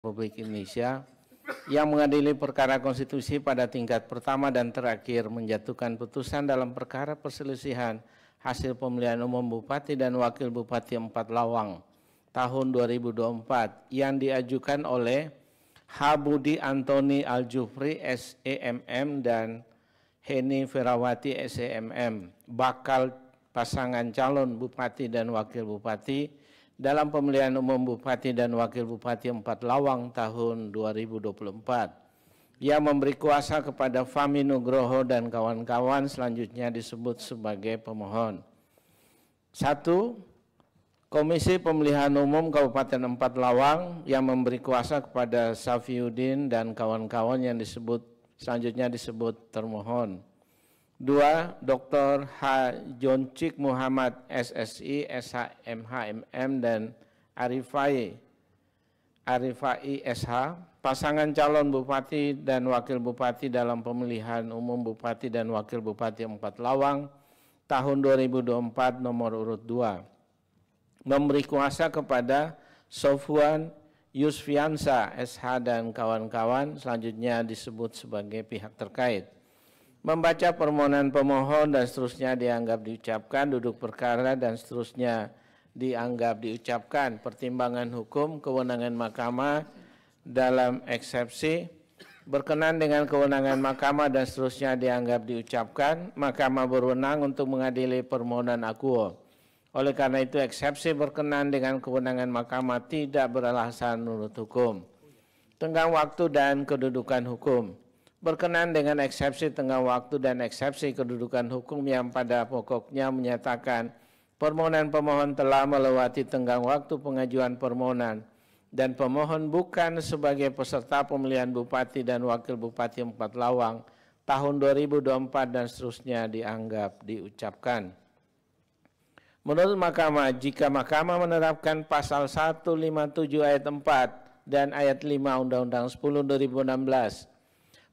Republik Indonesia yang mengadili perkara konstitusi pada tingkat pertama dan terakhir menjatuhkan putusan dalam perkara perselisihan hasil pemilihan umum Bupati dan Wakil Bupati 4 Lawang tahun 2024 yang diajukan oleh H. Budi Antoni Aljufri SEMM dan Heni Ferawati SEMM bakal pasangan calon Bupati dan Wakil Bupati dalam pemilihan umum Bupati dan Wakil Bupati 4 Lawang tahun 2024 yang memberi kuasa kepada Fahmi Nugroho dan kawan-kawan selanjutnya disebut sebagai pemohon. 1. Komisi Pemilihan Umum Kabupaten 4 Lawang yang memberi kuasa kepada Safiuddin dan kawan-kawan yang selanjutnya disebut termohon. 2. Dr. H. Joncik Muhammad SSI, SHMHMM dan Arifai SH, pasangan calon Bupati dan Wakil Bupati dalam pemilihan umum Bupati dan Wakil Bupati 4 Lawang tahun 2024 nomor urut 2. Memberi kuasa kepada Sofwan Yusfiansa SH dan kawan-kawan selanjutnya disebut sebagai pihak terkait. Membaca permohonan pemohon dan seterusnya dianggap diucapkan, duduk perkara dan seterusnya dianggap diucapkan, pertimbangan hukum, kewenangan mahkamah dalam eksepsi, berkenan dengan kewenangan mahkamah dan seterusnya dianggap diucapkan, mahkamah berwenang untuk mengadili permohonan akuo. Oleh karena itu eksepsi berkenan dengan kewenangan mahkamah tidak beralasan menurut hukum. Tenggang waktu dan kedudukan hukum. Berkenan dengan eksepsi tenggang waktu dan eksepsi kedudukan hukum yang pada pokoknya menyatakan permohonan pemohon telah melewati tenggang waktu pengajuan permohonan dan pemohon bukan sebagai peserta pemilihan Bupati dan Wakil Bupati 4 Lawang tahun 2024 dan seterusnya dianggap diucapkan. Menurut mahkamah, jika mahkamah menerapkan pasal 157 ayat 4 dan ayat 5 Undang-Undang 10 2016,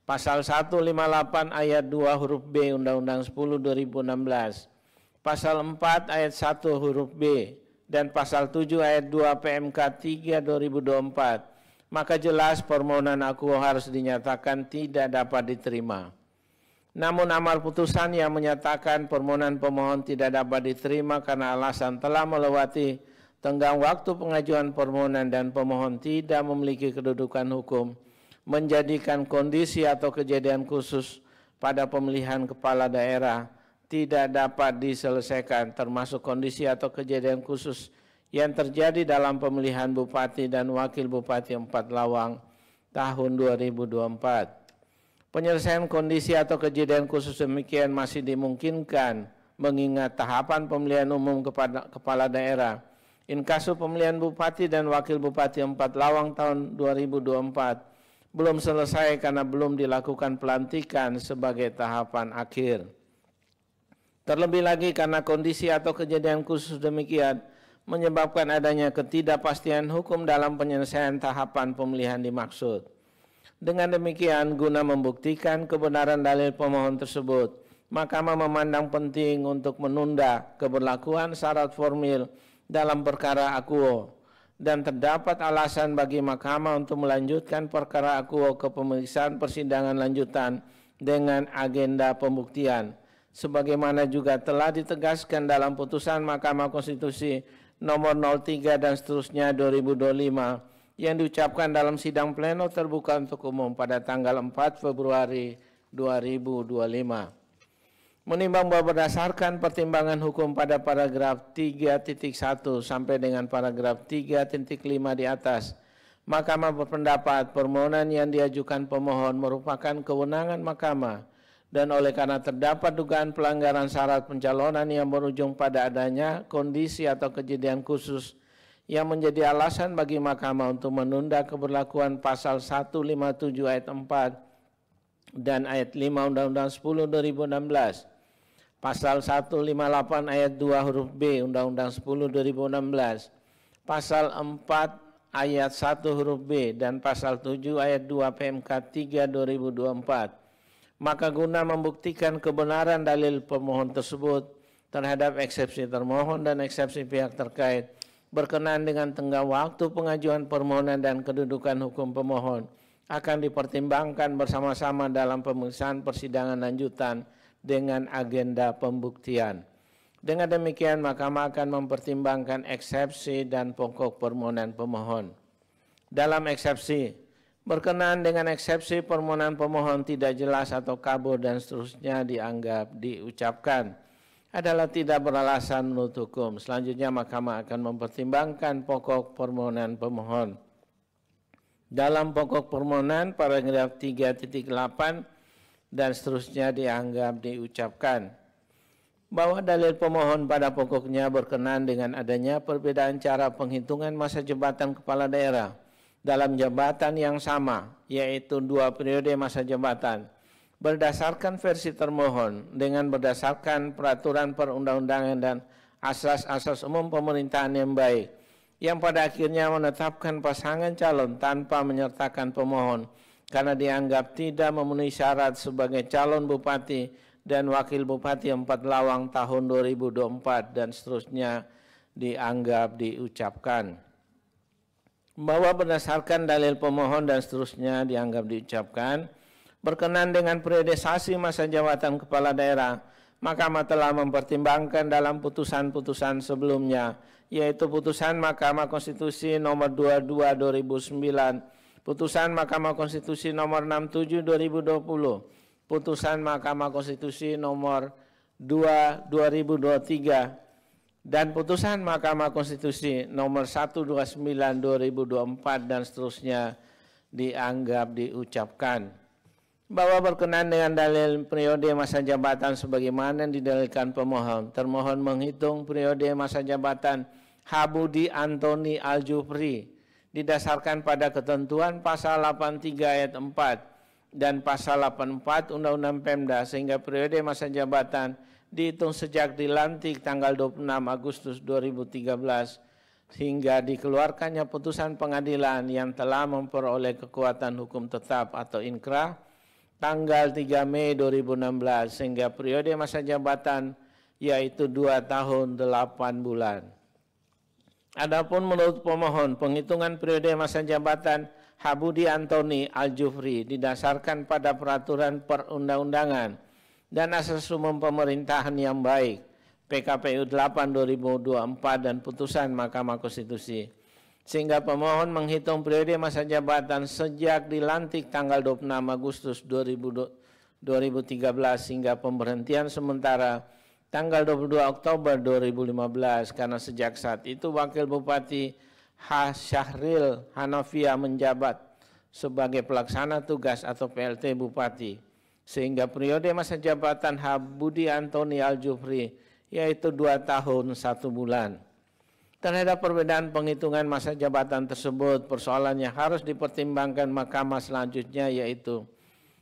Pasal 158 ayat 2 huruf B Undang-Undang 10 2016, Pasal 4 ayat 1 huruf B, dan Pasal 7 ayat 2 PMK 3 2024, maka jelas permohonan akuo harus dinyatakan tidak dapat diterima. Namun amar putusan yang menyatakan permohonan pemohon tidak dapat diterima karena alasan telah melewati tenggang waktu pengajuan permohonan dan pemohon tidak memiliki kedudukan hukum, menjadikan kondisi atau kejadian khusus pada pemilihan kepala daerah tidak dapat diselesaikan, termasuk kondisi atau kejadian khusus yang terjadi dalam pemilihan Bupati dan Wakil Bupati 4 Lawang tahun 2024. Penyelesaian kondisi atau kejadian khusus demikian masih dimungkinkan mengingat tahapan pemilihan umum kepada kepala daerah inkasu pemilihan Bupati dan Wakil Bupati 4 Lawang tahun 2024 belum selesai karena belum dilakukan pelantikan sebagai tahapan akhir. Terlebih lagi karena kondisi atau kejadian khusus demikian menyebabkan adanya ketidakpastian hukum dalam penyelesaian tahapan pemilihan dimaksud. Dengan demikian, guna membuktikan kebenaran dalil pemohon tersebut, mahkamah memandang penting untuk menunda keberlakuan syarat formil dalam perkara akuo, dan terdapat alasan bagi mahkamah untuk melanjutkan perkara akuo ke pemeriksaan persidangan lanjutan dengan agenda pembuktian, sebagaimana juga telah ditegaskan dalam putusan Mahkamah Konstitusi nomor 03 dan seterusnya 2025 yang diucapkan dalam sidang pleno terbuka untuk umum pada tanggal 4 Februari 2025. Menimbang bahwa berdasarkan pertimbangan hukum pada paragraf 3.1 sampai dengan paragraf 3.5 di atas, mahkamah berpendapat permohonan yang diajukan pemohon merupakan kewenangan mahkamah dan oleh karena terdapat dugaan pelanggaran syarat pencalonan yang berujung pada adanya kondisi atau kejadian khusus yang menjadi alasan bagi mahkamah untuk menunda keberlakuan pasal 157 ayat 4 dan ayat 5 Undang-Undang 10 2016, Pasal 158 ayat 2 huruf B Undang-Undang 10 2016, Pasal 4 ayat 1 huruf B dan Pasal 7 ayat 2 PMK 3 2024. Maka guna membuktikan kebenaran dalil pemohon tersebut terhadap eksepsi termohon dan eksepsi pihak terkait, berkenaan dengan tenggang waktu pengajuan permohonan dan kedudukan hukum pemohon akan dipertimbangkan bersama-sama dalam pemeriksaan persidangan lanjutan dengan agenda pembuktian. Dengan demikian, Mahkamah akan mempertimbangkan eksepsi dan pokok permohonan pemohon. Dalam eksepsi, berkenaan dengan eksepsi permohonan pemohon tidak jelas atau kabur dan seterusnya dianggap diucapkan adalah tidak beralasan menurut hukum. Selanjutnya, Mahkamah akan mempertimbangkan pokok permohonan pemohon. Dalam pokok permohonan, paragraf 3.8 dan seterusnya dianggap diucapkan bahwa dalil pemohon pada pokoknya berkenaan dengan adanya perbedaan cara penghitungan masa jabatan kepala daerah dalam jabatan yang sama, yaitu 2 periode masa jabatan, berdasarkan versi termohon dengan berdasarkan peraturan perundang-undangan dan asas-asas umum pemerintahan yang baik, yang pada akhirnya menetapkan pasangan calon tanpa menyertakan pemohon karena dianggap tidak memenuhi syarat sebagai calon bupati dan wakil bupati 4 Lawang tahun 2024 dan seterusnya dianggap diucapkan. Bahwa berdasarkan dalil pemohon dan seterusnya dianggap diucapkan, berkenaan dengan periodisasi masa jabatan kepala daerah, Mahkamah telah mempertimbangkan dalam putusan-putusan sebelumnya, yaitu putusan Mahkamah Konstitusi nomor 22 2009, putusan Mahkamah Konstitusi nomor 67 2020, putusan Mahkamah Konstitusi nomor 2 2023, dan putusan Mahkamah Konstitusi nomor 129 2024 dan seterusnya dianggap diucapkan. Bahwa berkenaan dengan dalil periode masa jabatan sebagaimana didalilkan pemohon, termohon menghitung periode masa jabatan Habudi Antoni Aljufri didasarkan pada ketentuan pasal 83 ayat 4 dan pasal 84 Undang-Undang Pemda, sehingga periode masa jabatan dihitung sejak dilantik tanggal 26 Agustus 2013 hingga dikeluarkannya putusan pengadilan yang telah memperoleh kekuatan hukum tetap atau inkrah tanggal 3 Mei 2016, sehingga periode masa jabatan yaitu 2 tahun 8 bulan. Adapun menurut pemohon, penghitungan periode masa jabatan Habudi Antoni Aljufri didasarkan pada peraturan perundang-undangan dan asas umum pemerintahan yang baik PKPU 8 2024 dan putusan Mahkamah Konstitusi, sehingga pemohon menghitung periode masa jabatan sejak dilantik tanggal 26 Agustus 2013 hingga pemberhentian sementara tanggal 22 Oktober 2015, karena sejak saat itu Wakil Bupati H. Syahril Hanafia menjabat sebagai pelaksana tugas atau PLT Bupati, sehingga periode masa jabatan Habudi Antoni Aljufri yaitu 2 tahun 1 bulan. Terhadap perbedaan penghitungan masa jabatan tersebut, persoalan yang harus dipertimbangkan Mahkamah selanjutnya yaitu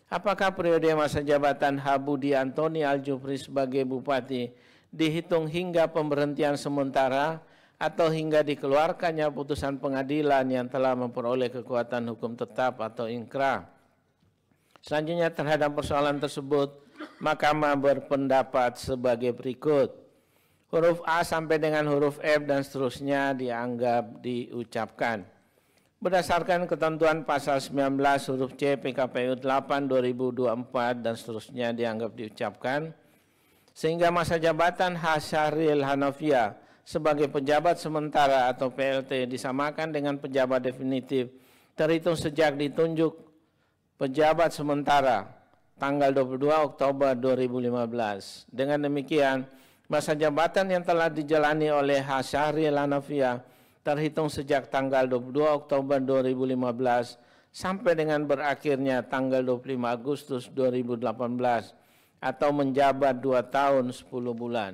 apakah periode masa jabatan Habudi Antoni Aljufri sebagai bupati dihitung hingga pemberhentian sementara atau hingga dikeluarkannya putusan pengadilan yang telah memperoleh kekuatan hukum tetap atau inkrah. Selanjutnya terhadap persoalan tersebut, Mahkamah berpendapat sebagai berikut. Huruf A sampai dengan huruf F dan seterusnya dianggap diucapkan. Berdasarkan ketentuan pasal 19 huruf C PKPU 8 2024 dan seterusnya dianggap diucapkan, sehingga masa jabatan H. Syahril Hanafia sebagai pejabat sementara atau PLT disamakan dengan pejabat definitif terhitung sejak ditunjuk pejabat sementara tanggal 22 Oktober 2015. Dengan demikian, masa jabatan yang telah dijalani oleh H. Syahril Hanafia terhitung sejak tanggal 22 Oktober 2015 sampai dengan berakhirnya tanggal 25 Agustus 2018 atau menjabat 2 tahun 10 bulan.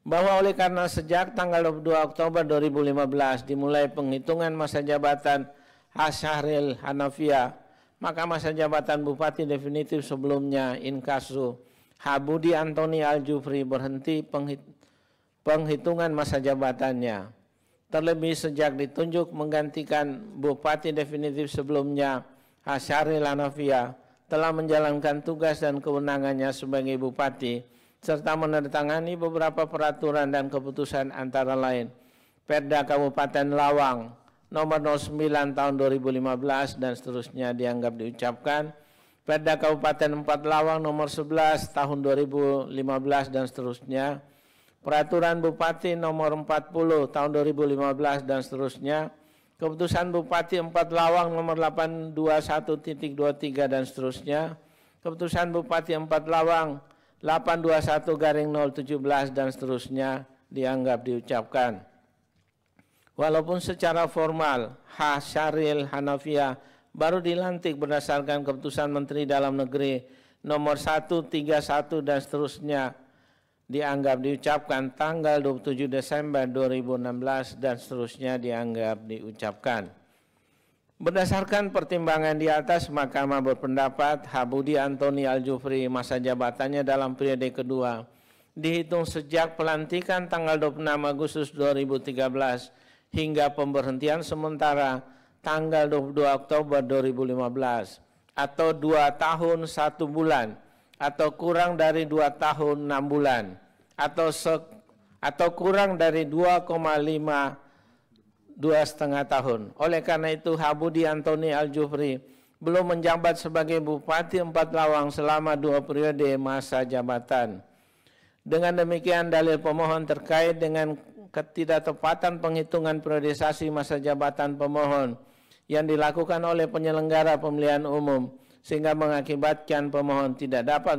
Bahwa oleh karena sejak tanggal 22 Oktober 2015 dimulai penghitungan masa jabatan H. Syahril Hanafia, maka masa jabatan Bupati definitif sebelumnya in casu Habudi Antoni Aljufri berhenti penghitungan masa jabatannya. Terlebih sejak ditunjuk menggantikan Bupati definitif sebelumnya, H. Syahril Hanafia telah menjalankan tugas dan kewenangannya sebagai Bupati serta menandatangani beberapa peraturan dan keputusan antara lain Perda Kabupaten Lawang nomor 09 tahun 2015 dan seterusnya dianggap diucapkan. Perda Kabupaten 4 Lawang nomor 11 tahun 2015 dan seterusnya. Peraturan Bupati nomor 40 tahun 2015 dan seterusnya. Keputusan Bupati 4 Lawang nomor 821.23 dan seterusnya. Keputusan Bupati 4 Lawang 821/017 dan seterusnya dianggap diucapkan. Walaupun secara formal H. Syahril Hanafiah baru dilantik berdasarkan keputusan Menteri Dalam Negeri nomor 131 dan seterusnya dianggap diucapkan tanggal 27 Desember 2016 dan seterusnya dianggap diucapkan. Berdasarkan pertimbangan di atas, Mahkamah berpendapat H. Budi Antoni Aljufri masa jabatannya dalam periode kedua dihitung sejak pelantikan tanggal 26 Agustus 2013 hingga pemberhentian sementara tanggal 22 Oktober 2015 atau 2 tahun 1 bulan atau kurang dari 2 tahun 6 bulan atau kurang dari 2,5 2,5 tahun. Oleh karena itu H. Budi Antoni Aljufri belum menjabat sebagai Bupati 4 Lawang selama 2 periode masa jabatan. Dengan demikian dalil pemohon terkait dengan ketidaktepatan penghitungan periodisasi masa jabatan pemohon yang dilakukan oleh penyelenggara pemilihan umum sehingga mengakibatkan pemohon tidak dapat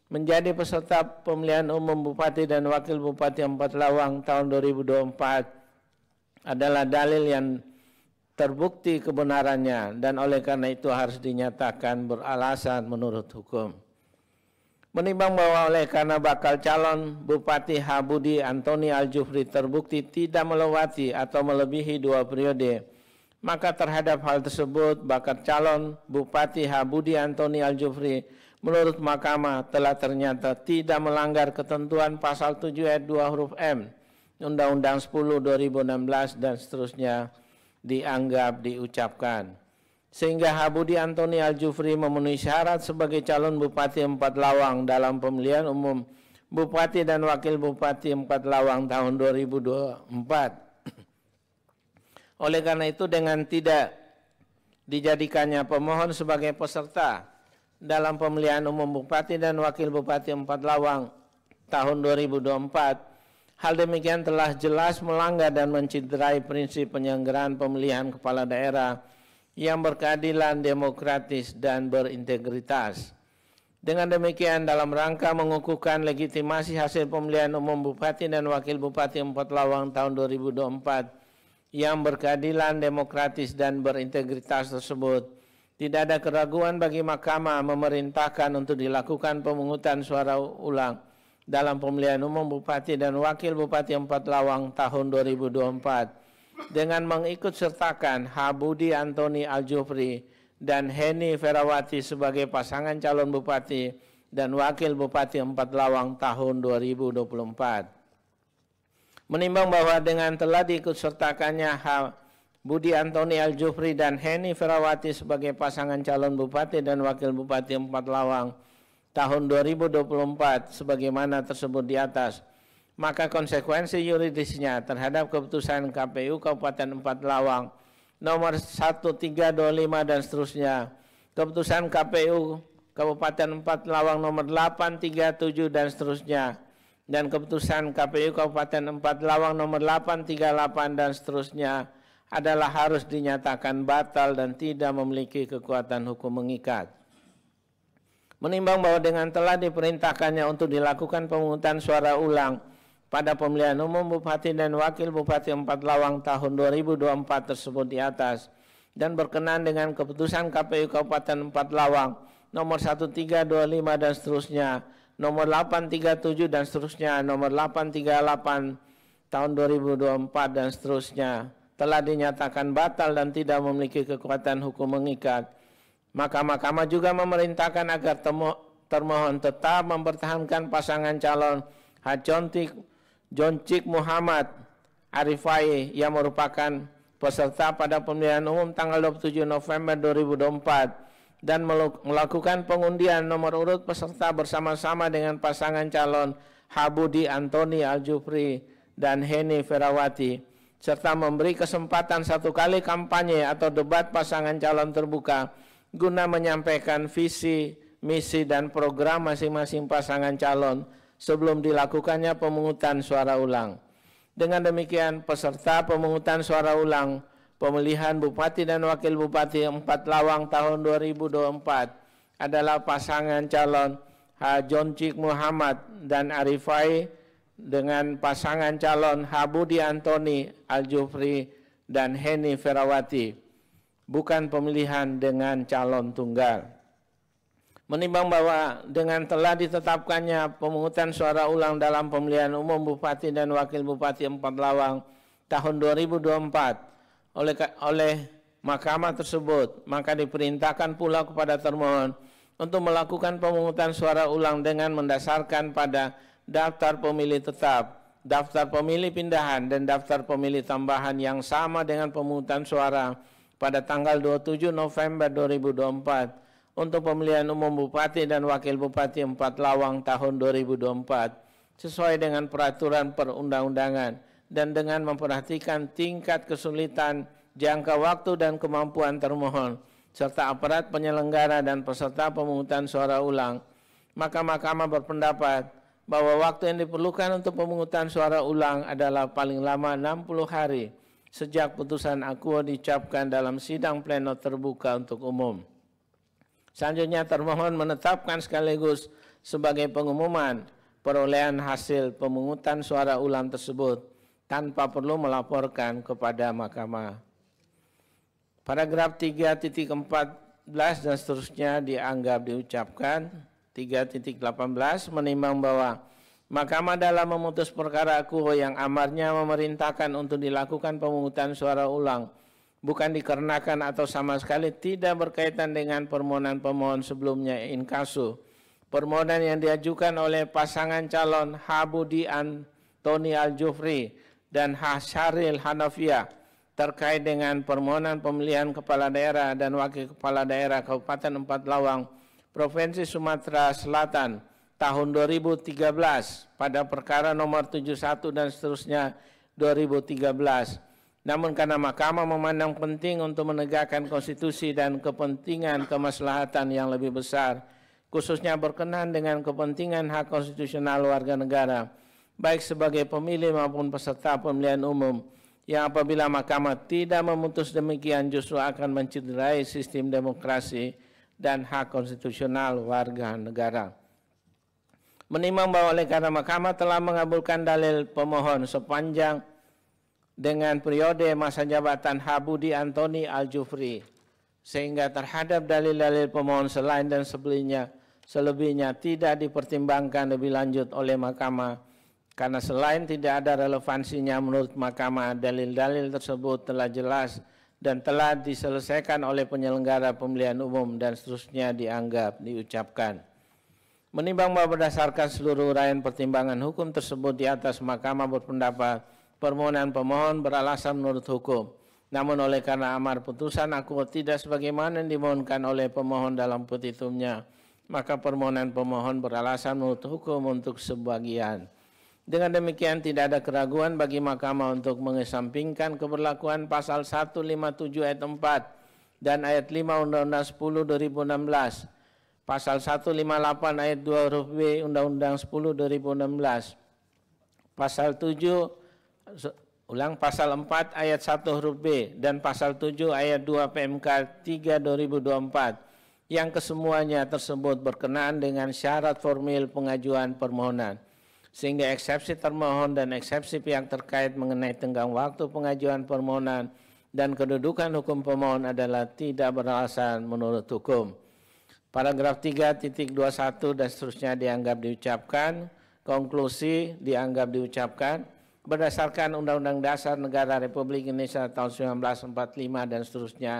menjadi peserta pemilihan umum Bupati dan Wakil Bupati 4 Lawang tahun 2024 adalah dalil yang terbukti kebenarannya dan oleh karena itu harus dinyatakan beralasan menurut hukum. Menimbang bahwa oleh karena bakal calon Bupati H. Budi Antoni Aljufri terbukti tidak melewati atau melebihi 2 periode, maka terhadap hal tersebut bakal calon Bupati H. Budi Antoni Aljufri menurut Mahkamah telah ternyata tidak melanggar ketentuan pasal 7 ayat 2 huruf M Undang-Undang 10 2016 dan seterusnya dianggap diucapkan. Sehingga H. Budi Antoni Aljufri memenuhi syarat sebagai calon Bupati 4 Lawang dalam pemilihan umum Bupati dan Wakil Bupati 4 Lawang tahun 2024. Oleh karena itu dengan tidak dijadikannya pemohon sebagai peserta dalam pemilihan umum Bupati dan Wakil Bupati 4 Lawang tahun 2024, hal demikian telah jelas melanggar dan menciderai prinsip penyelenggaraan pemilihan kepala daerah yang berkeadilan, demokratis, dan berintegritas. Dengan demikian, dalam rangka mengukuhkan legitimasi hasil pemilihan umum Bupati dan Wakil Bupati 4 Lawang tahun 2024 yang berkeadilan, demokratis, dan berintegritas tersebut, tidak ada keraguan bagi Mahkamah memerintahkan untuk dilakukan pemungutan suara ulang dalam pemilihan umum Bupati dan Wakil Bupati 4 Lawang tahun 2024. Dengan mengikut sertakan H. Budi Antoni Aljufri dan Heni Ferawati sebagai pasangan calon Bupati dan Wakil Bupati 4 Lawang tahun 2024. Menimbang bahwa dengan telah diikut sertakannya H. Budi Antoni Aljufri dan Heni Ferawati sebagai pasangan calon Bupati dan Wakil Bupati 4 Lawang tahun 2024 sebagaimana tersebut di atas, maka konsekuensi yuridisnya terhadap keputusan KPU Kabupaten 4 Lawang nomor 1325 dan seterusnya, keputusan KPU Kabupaten 4 Lawang nomor 837 dan seterusnya, dan keputusan KPU Kabupaten 4 Lawang nomor 838 dan seterusnya adalah harus dinyatakan batal dan tidak memiliki kekuatan hukum mengikat. Menimbang bahwa dengan telah diperintahkannya untuk dilakukan pemungutan suara ulang pada pemilihan umum Bupati dan Wakil Bupati 4 Lawang tahun 2024 tersebut di atas dan berkenan dengan keputusan KPU Kabupaten 4 Lawang nomor 1325 dan seterusnya, nomor 837 dan seterusnya, nomor 838 tahun 2024 dan seterusnya telah dinyatakan batal dan tidak memiliki kekuatan hukum mengikat, maka Mahkamah juga memerintahkan agar termohon tetap mempertahankan pasangan calon Joncik Muhammad Arifai yang merupakan peserta pada pemilihan umum tanggal 27 November 2024 dan melakukan pengundian nomor urut peserta bersama-sama dengan pasangan calon Habudi Antoni Aljufri dan Heni Ferawati, serta memberi kesempatan 1 kali kampanye atau debat pasangan calon terbuka guna menyampaikan visi, misi, dan program masing-masing pasangan calon sebelum dilakukannya pemungutan suara ulang. Dengan demikian, peserta pemungutan suara ulang pemilihan Bupati dan Wakil Bupati 4 Lawang tahun 2024 adalah pasangan calon Joncik Muhammad dan Arifai dengan pasangan calon Habudi Antoni Aljufri dan Heni Ferawati, bukan pemilihan dengan calon tunggal. Menimbang bahwa dengan telah ditetapkannya pemungutan suara ulang dalam pemilihan umum Bupati dan Wakil Bupati 4 Lawang tahun 2024 oleh mahkamah tersebut, maka diperintahkan pula kepada termohon untuk melakukan pemungutan suara ulang dengan mendasarkan pada daftar pemilih tetap, daftar pemilih pindahan, dan daftar pemilih tambahan yang sama dengan pemungutan suara pada tanggal 27 November 2024 untuk pemilihan umum Bupati dan Wakil Bupati 4 Lawang tahun 2024 sesuai dengan peraturan perundang-undangan dan dengan memperhatikan tingkat kesulitan, jangka waktu, dan kemampuan termohon serta aparat penyelenggara dan peserta pemungutan suara ulang, maka mahkamah berpendapat bahwa waktu yang diperlukan untuk pemungutan suara ulang adalah paling lama 60 hari sejak putusan akuo diucapkan dalam sidang pleno terbuka untuk umum. Selanjutnya termohon menetapkan sekaligus sebagai pengumuman perolehan hasil pemungutan suara ulang tersebut tanpa perlu melaporkan kepada mahkamah. Paragraf 3.14 dan seterusnya dianggap diucapkan. 3.18 menimbang bahwa mahkamah dalam memutus perkara akuo yang amarnya memerintahkan untuk dilakukan pemungutan suara ulang bukan dikarenakan atau sama sekali tidak berkaitan dengan permohonan pemohon sebelumnya in casu. Permohonan yang diajukan oleh pasangan calon Habudi Antoni Aljufri dan Syaril Hanafiah terkait dengan permohonan pemilihan kepala daerah dan wakil kepala daerah Kabupaten 4 Lawang, Provinsi Sumatera Selatan tahun 2013 pada perkara nomor 71 dan seterusnya 2013. Namun karena mahkamah memandang penting untuk menegakkan konstitusi dan kepentingan kemaslahatan yang lebih besar, khususnya berkenaan dengan kepentingan hak konstitusional warga negara, baik sebagai pemilih maupun peserta pemilihan umum, yang apabila mahkamah tidak memutus demikian justru akan mencederai sistem demokrasi dan hak konstitusional warga negara. Menimbang bahwa oleh karena mahkamah telah mengabulkan dalil pemohon sepanjang dengan periode masa jabatan Habudi Antoni Aljufri, sehingga terhadap dalil-dalil pemohon selain dan selebihnya tidak dipertimbangkan lebih lanjut oleh mahkamah, karena selain tidak ada relevansinya menurut mahkamah, dalil-dalil tersebut telah jelas dan telah diselesaikan oleh penyelenggara pemilihan umum dan seterusnya dianggap diucapkan. Menimbang bahwa berdasarkan seluruh uraian pertimbangan hukum tersebut di atas, mahkamah berpendapat permohonan pemohon beralasan menurut hukum. Namun oleh karena amar putusan akuo tidak sebagaimana yang dimohonkan oleh pemohon dalam petitumnya, maka permohonan pemohon beralasan menurut hukum untuk sebagian. Dengan demikian tidak ada keraguan bagi mahkamah untuk mengesampingkan keberlakuan pasal 157 ayat 4 dan ayat 5 Undang-Undang 10 2016, pasal 158 ayat 2 huruf B Undang-Undang 10 2016, pasal 4 ayat 1 huruf B dan pasal 7 ayat 2 PMK 3 2024 yang kesemuanya tersebut berkenaan dengan syarat formil pengajuan permohonan, sehingga eksepsi termohon dan eksepsi pihak terkait mengenai tenggang waktu pengajuan permohonan dan kedudukan hukum pemohon adalah tidak beralasan menurut hukum. Paragraf 3.21 dan seterusnya dianggap diucapkan. Konklusi dianggap diucapkan. Berdasarkan Undang-Undang Dasar Negara Republik Indonesia tahun 1945 dan seterusnya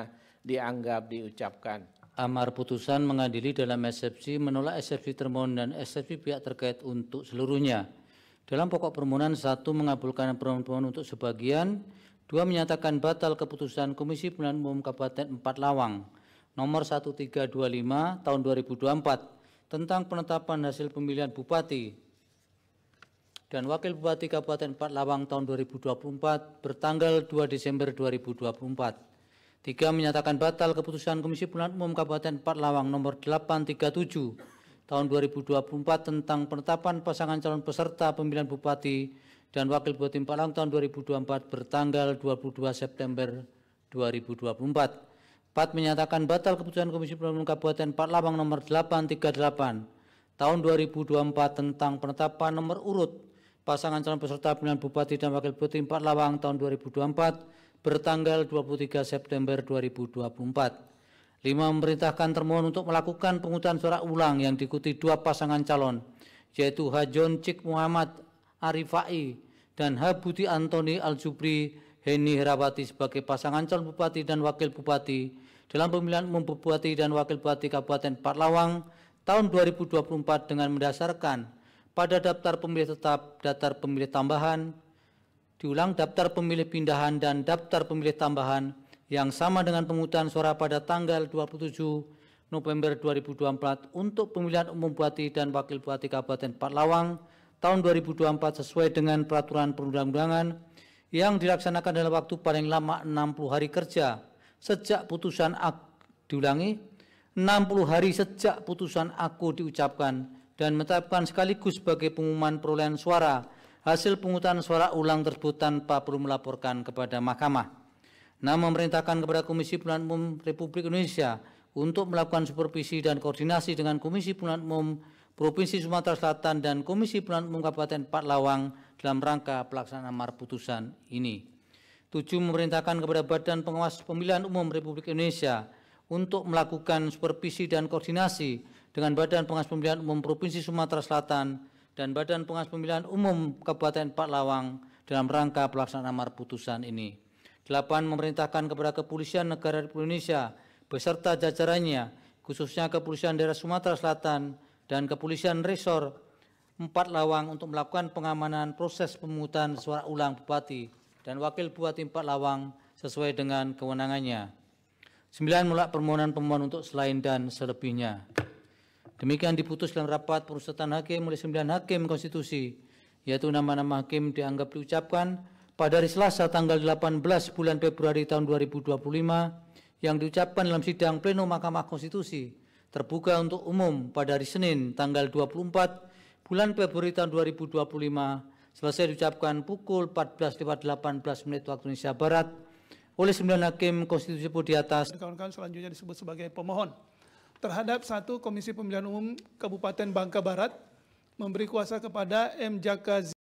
dianggap diucapkan. Amar putusan mengadili dalam eksepsi menolak eksepsi termohon dan eksepsi pihak terkait untuk seluruhnya. Dalam pokok permohonan 1 mengabulkan permohonan pemohon untuk sebagian, 2 menyatakan batal keputusan Komisi Pemilihan Umum Kabupaten 4 Lawang nomor 1325 tahun 2024 tentang penetapan hasil pemilihan Bupati dan Wakil Bupati Kabupaten Empat Lawang tahun 2024 bertanggal 2 Desember 2024. 3. Menyatakan batal keputusan Komisi Pemilihan Umum Kabupaten Empat Lawang nomor 837 tahun 2024 tentang penetapan pasangan calon peserta pemilihan Bupati dan Wakil Bupati Empat Lawang tahun 2024 bertanggal 22 September 2024. 4. Menyatakan batal keputusan Komisi Pemilihan Umum Kabupaten Empat Lawang nomor 838 tahun 2024 tentang penetapan nomor urut pasangan calon peserta pemilihan Bupati dan Wakil Bupati Empat Lawang tahun 2024 bertanggal 23 September 2024. 5. Memerintahkan termohon untuk melakukan penghutang suara ulang yang diikuti 2 pasangan calon, yaitu H. John Cik Muhammad Arifai dan H. Budi Antoni Al-Jubri Heni Herawati sebagai pasangan calon Bupati dan Wakil Bupati dalam pemilihan umum Bupati dan Wakil Bupati Kabupaten Empat Lawang tahun 2024 dengan mendasarkan pada daftar pemilih tetap, daftar pemilih tambahan, daftar pemilih pindahan dan daftar pemilih tambahan yang sama dengan pemungutan suara pada tanggal 27 November 2024 untuk pemilihan umum Bupati dan Wakil Bupati Kabupaten Empat Lawang tahun 2024 sesuai dengan peraturan perundang-undangan yang dilaksanakan dalam waktu paling lama 60 hari kerja sejak putusan diulangi 60 hari sejak putusan aku diucapkan dan menetapkan sekaligus sebagai pengumuman perolehan suara hasil penghutang suara ulang tersebut tanpa perlu melaporkan kepada mahkamah. 6. Memerintahkan kepada Komisi Pemilihan Umum Republik Indonesia untuk melakukan supervisi dan koordinasi dengan Komisi Pemilihan Umum Provinsi Sumatera Selatan dan Komisi Pemilihan Umum Kabupaten Empat Lawang dalam rangka pelaksanaan amar putusan ini. 7. Memerintahkan kepada Badan Pengawas Pemilihan Umum Republik Indonesia untuk melakukan supervisi dan koordinasi dengan Badan Pengawas Pemilihan Umum Provinsi Sumatera Selatan dan Badan Pengawas Pemilihan Umum Kabupaten Empat Lawang dalam rangka pelaksanaan amar putusan ini. 8. Memerintahkan kepada Kepolisian Negara Republik Indonesia beserta jajarannya, khususnya Kepolisian Daerah Sumatera Selatan dan Kepolisian Resor Empat Lawang untuk melakukan pengamanan proses pemungutan suara ulang Bupati dan Wakil Bupati Empat Lawang sesuai dengan kewenangannya. 9. Menolak permohonan pemohon untuk selain dan selebihnya. Demikian diputus dalam rapat pemusyawaratan hakim oleh 9 hakim konstitusi, yaitu nama-nama hakim dianggap diucapkan pada hari Selasa tanggal 18 bulan Februari tahun 2025 yang diucapkan dalam sidang pleno Mahkamah Konstitusi terbuka untuk umum pada hari Senin tanggal 24 bulan Februari tahun 2025 selesai diucapkan pukul 14.18 waktu Indonesia Barat oleh 9 hakim konstitusi di atas. Kawan-kawan selanjutnya disebut sebagai pemohon. Terhadap 1. Komisi Pemilihan Umum Kabupaten Bangka Barat memberi kuasa kepada M. Jaka